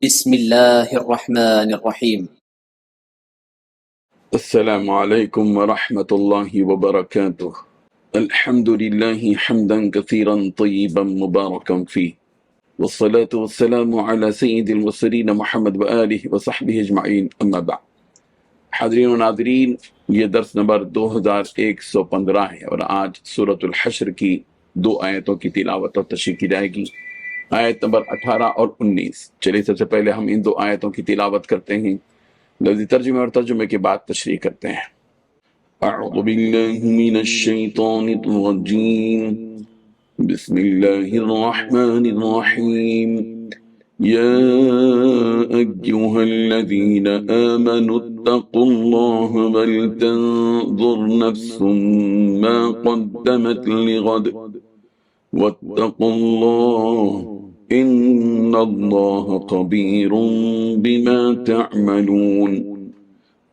بسم الله الرحمن الرحيم. السلام عليكم ورحمة الله وبركاته. الحمد لله حمدا كثيرا طيبا مباركا فيه، والصلاة والسلام على سيد المرسلين محمد وآله وصحبه اجمعین، اما بعد۔ حاضرین و ناظرین، یہ درس نمبر 2115 ہے اور آج سورۃ الحشر کی 2 آیتوں کی تلاوت اور تشریح کی جائے گی، آیت نمبر 18 اور 19۔ چلیے سب سے پہلے ہم ان 2 آیتوں کی تلاوت کرتے ہیں، لفظی ترجمے اور ترجمے کے بعد تشریح کرتے ہیں۔ اعوذ باللہ من الشیطان الرجیم، بسم اللہ الرحمن الرحیم۔ یا ایہا الذین آمنوا اتقوا اللہ ولتنظر نفس ما قدمت لغد واتقوا اللہ ان اللہ خبیر بما تعملون۔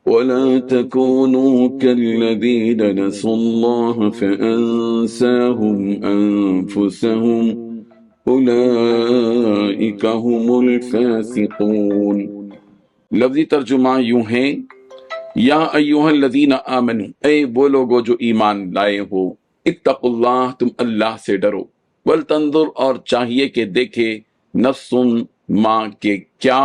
ولا تكونوا كالذين نسوا الله فأنساهم أنفسهم أولئك هم الفاسقون۔ لفظی ترجمہ یوں ہے، یا ایھا الذین آمنوا، اے وہ لوگو جو ایمان لائے ہو، اتقوا اللہ، تم اللہ سے ڈرو، ولتنظر اور چاہیے کہ دیکھے، نفس ما کے کیا،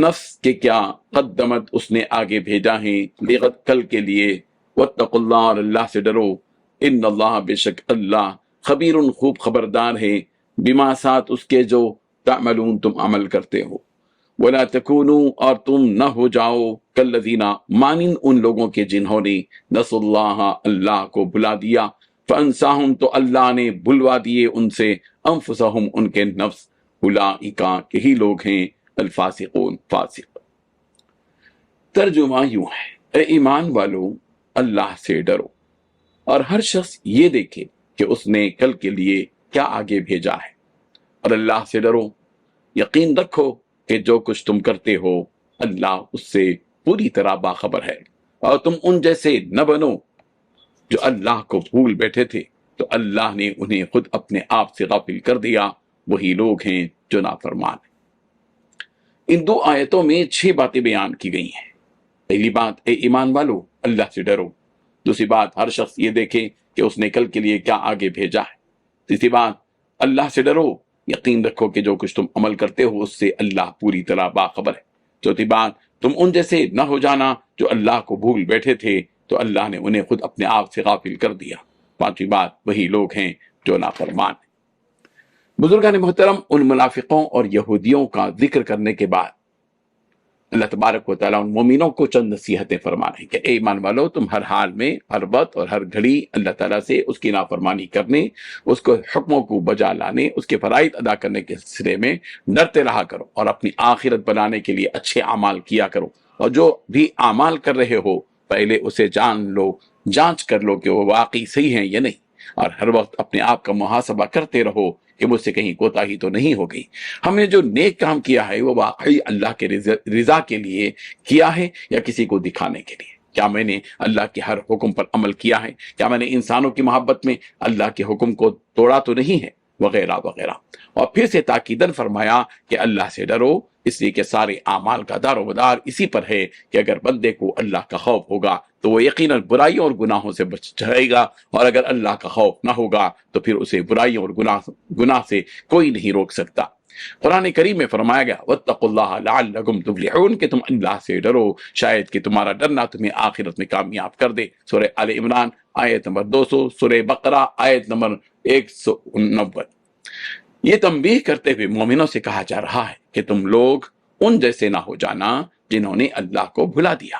نفس کے کیا، قدمت اس نے آگے بھیجا ہے، لغد کل کے لیے، واتقوا اللہ اور اللہ سے ڈرو، ان اللہ بے شک اللہ، خبیر خوب خبردار ہے، بما ساتھ اس کے جو تعملون تم عمل کرتے ہو۔ ولا تکونوا اور تم نہ ہو جاؤ، کالذین مانند ان لوگوں کے جنہوں نے نسوا اللہ اللہ کو بھلا دیا، فانساہم تو اللہ نے بھلوا دیے ان سے، انفسہم ان کے نفس، اولئک یہی لوگ ہیں الفاسقون فاسق۔ ترجمہ یوں ہے، اے ایمان والو اللہ سے ڈرو اور ہر شخص یہ دیکھے کہ اس نے کل کے لیے کیا آگے بھیجا ہے، اور اللہ سے ڈرو، یقین رکھو کہ جو کچھ تم کرتے ہو اللہ اس سے پوری طرح باخبر ہے، اور تم ان جیسے نہ بنو جو اللہ کو بھول بیٹھے تھے تو اللہ نے انہیں خود اپنے آپ سے غافل کر دیا، وہی لوگ ہیں جو نافرمان ہیں۔ ان 2 آیتوں میں 6 باتیں بیان کی گئی ہیں۔ پہلی بات، اے ایمان والو اللہ سے ڈرو۔ دوسری بات، ہر شخص یہ دیکھے کہ اس نے کل کے لیے کیا آگے بھیجا ہے۔ تیسری بات، اللہ سے ڈرو، یقین رکھو کہ جو کچھ تم عمل کرتے ہو اس سے اللہ پوری طرح باخبر ہے۔ چوتھی بات، تم ان جیسے نہ ہو جانا جو اللہ کو بھول بیٹھے تھے تو اللہ نے انہیں خود اپنے آپ سے غافل کر دیا۔ پانچویں بات، وہی لوگ ہیں جو نافرمان ہیں۔ بزرگان محترم، ان منافقوں اور یہودیوں کا ذکر کرنے کے بعد اللہ تبارک و تعالیٰ ان مومنوں کو چند نصیحتیں فرما رہے ہیں کہ اے ایمان والو، تم ہر حال میں، ہر وقت اور ہر گھڑی اللہ تعالیٰ سے اس کی نافرمانی کرنے، اس کو حکموں کو بجا لانے، اس کے فرائض ادا کرنے کے سلسلے میں ڈرتے رہا کرو، اور اپنی آخرت بنانے کے لیے اچھے اعمال کیا کرو، اور جو بھی اعمال کر رہے ہو پہلے اسے جان لو، جانچ کر لو کہ وہ واقعی صحیح ہیں یا نہیں، اور ہر وقت اپنے آپ کا محاسبہ کرتے رہو کہ مجھ سے کہیں کوتاہی تو نہیں ہو گئی، ہم نے جو نیک کام کیا ہے وہ واقعی اللہ کے رضا کے لیے کیا ہے یا کسی کو دکھانے کے لیے؟ کیا میں نے اللہ کے ہر حکم پر عمل کیا ہے؟ کیا میں نے انسانوں کی محبت میں اللہ کے حکم کو توڑا تو نہیں ہے؟ وغیرہ وغیرہ۔ اور پھر سے تاکیداً فرمایا کہ اللہ سے ڈرو، اس لیے کہ سارے اعمال کا دار و مدار اسی پر ہے کہ اگر بندے کو اللہ کا خوف ہوگا تو وہ یقیناً برائیوں اور گناہوں سے بچ جائے گا، اور اگر اللہ کا خوف نہ ہوگا تو پھر اسے برائیوں اور گناہ سے کوئی نہیں روک سکتا۔ قرآن کریم میں فرمایا گیا واتقوا اللہ لعلکم تفلحون، کہ تم اللہ سے ڈرو شاید کہ تمہارا ڈرنا تمہیں آخرت میں کامیاب کر دے۔ سورہ آل عمران آیت نمبر 200، سورہ بقرہ آیت نمبر 190۔ یہ تنبیہ کرتے ہوئے مومنوں سے کہا جا رہا ہے کہ تم لوگ ان جیسے نہ ہو جانا جنہوں نے اللہ کو بھلا دیا،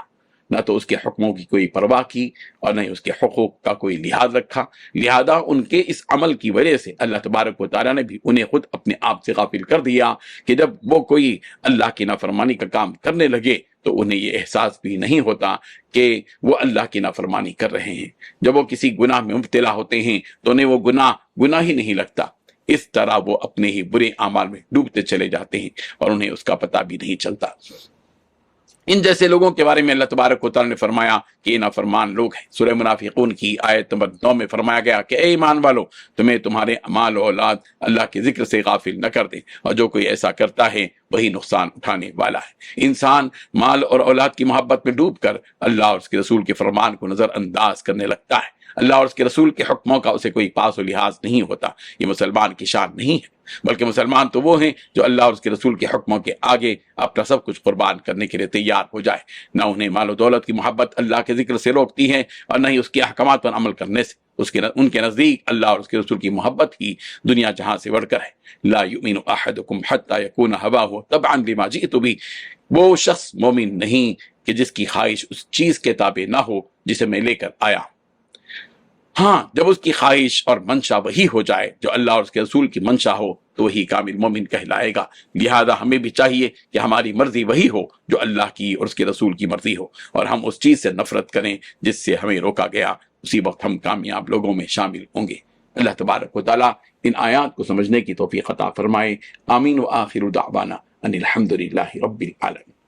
نہ تو اس کے حکموں کی کوئی پرواہ کی اور نہ ہی اس کے حقوق کا کوئی لحاظ رکھا، لہذا ان کے اس عمل کی وجہ سے اللہ تبارک و تعالیٰ نے بھی انہیں خود اپنے آپ سے غافل کر دیا کہ جب وہ کوئی اللہ کی نافرمانی کا کام کرنے لگے تو انہیں یہ احساس بھی نہیں ہوتا کہ وہ اللہ کی نافرمانی کر رہے ہیں۔ جب وہ کسی گناہ میں مبتلا ہوتے ہیں تو انہیں وہ گناہ ہی نہیں لگتا، اس طرح وہ اپنے ہی برے اعمال میں ڈوبتے چلے جاتے ہیں اور انہیں اس کا پتہ بھی نہیں چلتا۔ ان جیسے لوگوں کے بارے میں اللہ تبارک و تعالیٰ نے فرمایا کہ یہ نافرمان لوگ ہیں۔ سورہ منافقون کی آیت نمبر 9 میں فرمایا گیا کہ اے ایمان والو، تمہیں تمہارے مال و اولاد اللہ کے ذکر سے غافل نہ کر دیں، اور جو کوئی ایسا کرتا ہے وہی نقصان اٹھانے والا ہے۔ انسان مال اور اولاد کی محبت میں ڈوب کر اللہ اور اس کے رسول کے فرمان کو نظر انداز کرنے لگتا ہے۔ اللہ اور اس کے رسول کے حکموں کا اسے کوئی پاس و لحاظ نہیں ہوتا۔ یہ مسلمان کی شان نہیں ہے، بلکہ مسلمان تو وہ ہیں جو اللہ اور اس کے رسول کے حکموں کے آگے اپنا سب کچھ قربان کرنے کے لیے تیار ہو جائے۔ نہ انہیں مال و دولت کی محبت اللہ کے ذکر سے روکتی ہے، اور نہ ہی اس کے احکامات پر عمل کرنے سے۔ ان کے نزدیک اللہ اور اس کے رسول کی محبت ہی دنیا جہاں سے بڑھ کر ہے۔ لا یؤمن احدکم حتی یکون ھواہ تبعا لما جئت بہ، وہ شخص مومن نہیں کہ جس کی خواہش اس چیز کے تابع نہ ہو جسے میں لے کر آیا ہوں۔ ہاں، جب اس کی خواہش اور منشا وہی ہو جائے جو اللہ اور اس کے رسول کی منشا ہو تو وہی کامل مومن کہلائے گا۔ لہذا ہمیں بھی چاہیے کہ ہماری مرضی وہی ہو جو اللہ کی اور اس کے رسول کی مرضی ہو، اور ہم اس چیز سے نفرت کریں جس سے ہمیں روکا گیا۔ اسی وقت ہم کامیاب لوگوں میں شامل ہوں گے۔ اللہ تبارک و تعالیٰ ان آیات کو سمجھنے کی توفیق عطا فرمائے۔ آمین۔ وآخر دعوانا ان الحمد للہ رب العالمین۔